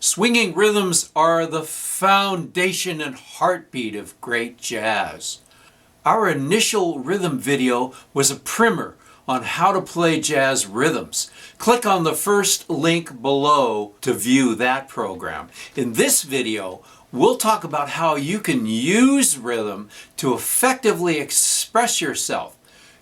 Swinging rhythms are the foundation and heartbeat of great jazz. Our initial rhythm video was a primer on how to play jazz rhythms. Click on the first link below to view that program. In this video, we'll talk about how you can use rhythm to effectively express yourself,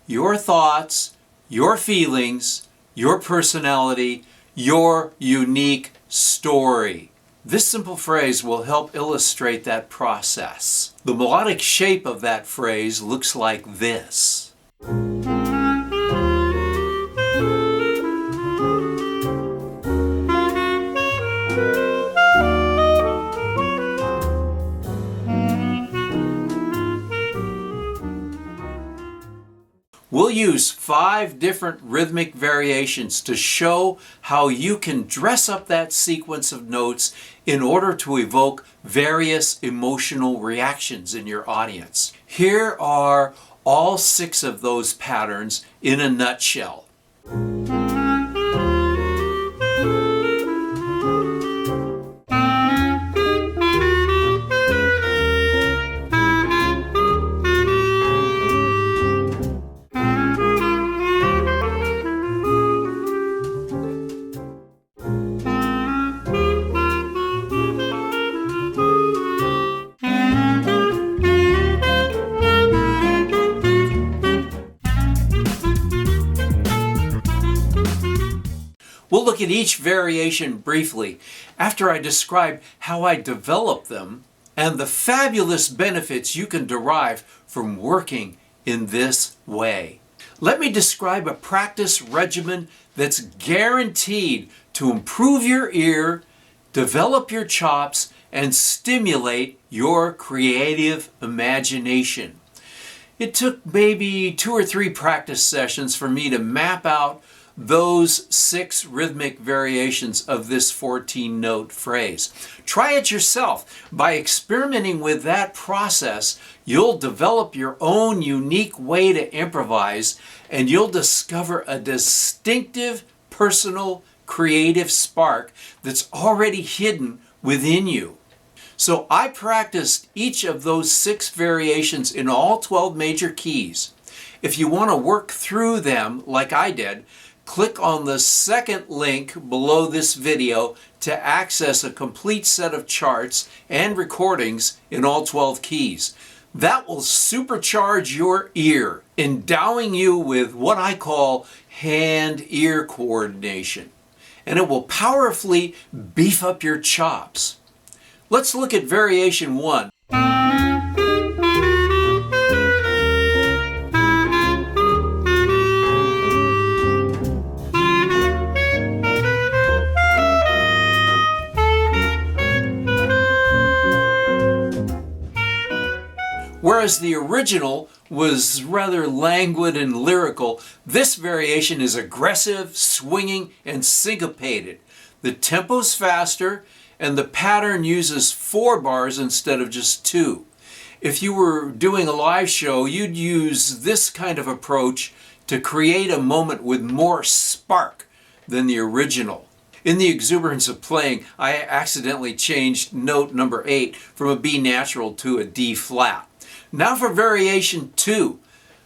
your thoughts, your feelings, your personality, your unique story. This simple phrase will help illustrate that process. The melodic shape of that phrase looks like this. We'll use 5 different rhythmic variations to show how you can dress up that sequence of notes in order to evoke various emotional reactions in your audience. Here are all 6 of those patterns in a nutshell. We'll look at each variation briefly after I describe how I develop them and the fabulous benefits you can derive from working in this way. Let me describe a practice regimen that's guaranteed to improve your ear, develop your chops, and stimulate your creative imagination. It took maybe 2 or 3 practice sessions for me to map out those 6 rhythmic variations of this 14-note phrase. Try it yourself. By experimenting with that process, you'll develop your own unique way to improvise, and you'll discover a distinctive, personal, creative spark that's already hidden within you. So I practiced each of those 6 variations in all 12 major keys. If you want to work through them like I did, click on the second link below this video to access a complete set of charts and recordings in all 12 keys. That will supercharge your ear, endowing you with what I call hand-ear coordination, and it will powerfully beef up your chops. Let's look at variation 1. Whereas the original was rather languid and lyrical, this variation is aggressive, swinging, and syncopated. The tempo's faster, and the pattern uses 4 bars instead of just 2. If you were doing a live show, you'd use this kind of approach to create a moment with more spark than the original. In the exuberance of playing, I accidentally changed note number 8 from a B natural to a D flat. Now for variation 2.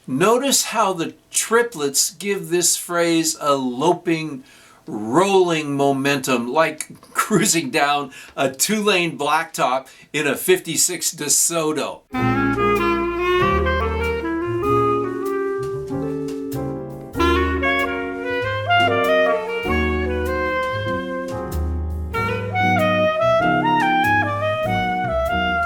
Notice how the triplets give this phrase a loping, rolling momentum, like cruising down a 2-lane blacktop in a 56 DeSoto.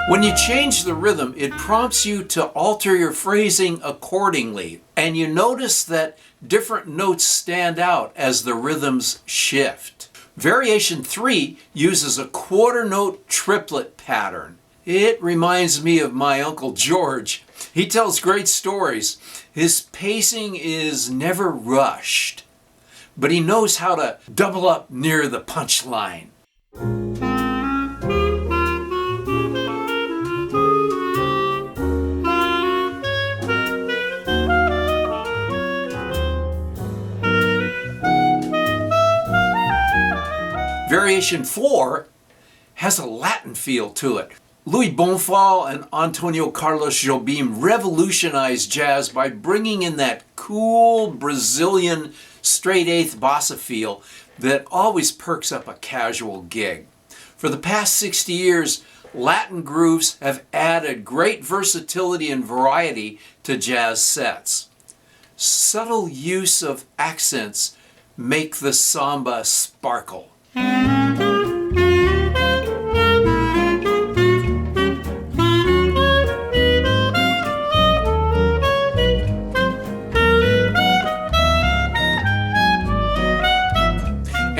When you change the rhythm, it prompts you to alter your phrasing accordingly, and you notice that different notes stand out as the rhythms shift. Variation 3 uses a 1/4 note triplet pattern. It reminds me of my Uncle George. He tells great stories. His pacing is never rushed, but he knows how to double up near the punchline. Variation 4 has a Latin feel to it. Louis Bonfall and Antonio Carlos Jobim revolutionized jazz by bringing in that cool Brazilian straight-eighth bossa feel that always perks up a casual gig. For the past 60 years, Latin grooves have added great versatility and variety to jazz sets. Subtle use of accents make the samba sparkle.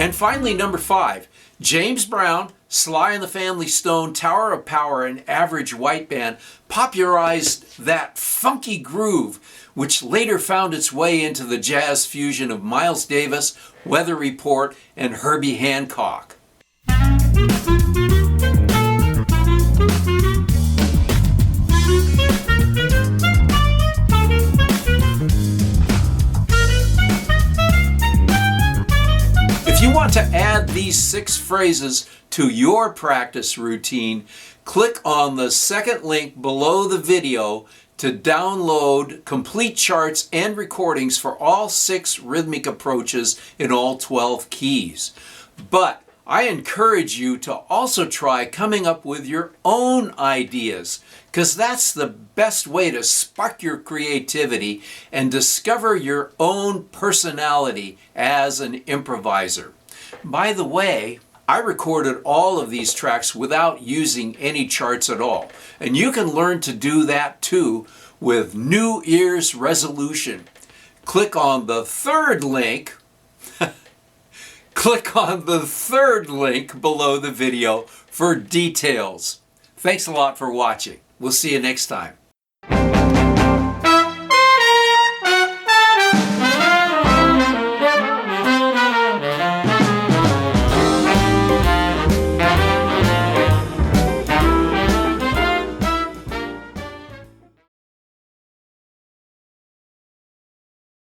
And finally, number 5, James Brown, Sly and the Family Stone, Tower of Power, and Average White Band popularized that funky groove, which later found its way into the jazz fusion of Miles Davis, Weather Report, and Herbie Hancock. If you want to add these 6 phrases to your practice routine, click on the second link below the video to download complete charts and recordings for all 6 rhythmic approaches in all 12 keys. But I encourage you to also try coming up with your own ideas, because that's the best way to spark your creativity and discover your own personality as an improviser. By the way, I recorded all of these tracks without using any charts at all, and you can learn to do that too with New Ear's resolution. Click on the third link Click on the third link below the video for details. Thanks a lot for watching. We'll see you next time.